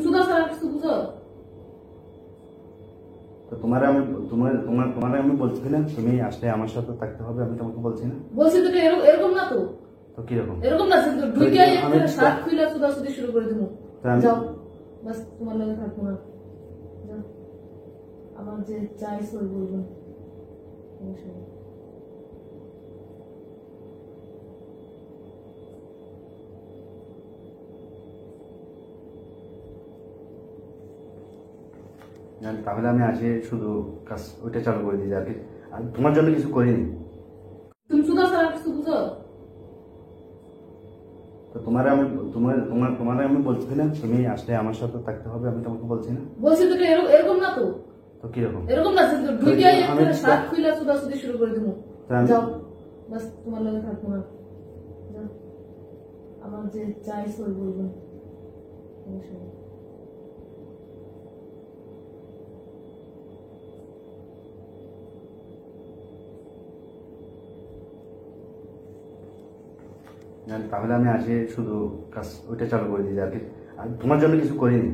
সুদা ছাড়া কিছু বুঝো? তো তোমার আমি বলছি কিনা তুমি আসলে আমার সাথে থাকতে হবে, আমি তোমাকে বলছি না? বলছি তো এরকম না তো। তো কিরকম? এরকম না যে ঢুকে একটা শাক খুইলা সুদাসুদি শুরু করে দিমু। যাও, বাস তোমার লগে থাকবো না। যাও, আমার যে চাইছ ওই বলবেন। তাহলে আমি আসি শুধু কাজ ওইটা চালু করে দিই আর কি, আর তোমার জন্য কিছু করিনি। তুমি সুদা ছাড়া কিছু বুঝো? তো তোমার আমি বলছি কিনা তুমি আসলে আমার সাথে থাকতে হবে, আমি তোমাকে বলছি না? বলছি তো এরকম না তো। তো কিরকম? এরকম না যে ঢুকে একটা শাক খুইলা সুদাসুদি শুরু করে দিমু। যাও, বাস তোমার লগে থাকবো না। যাও, আমার যে চাইছ ওই বলবেন। তাহলে আমি আসি শুধু কাজ ওইটা চালু করে দিই আর কি, আর তোমার জন্য কিছু করিনি।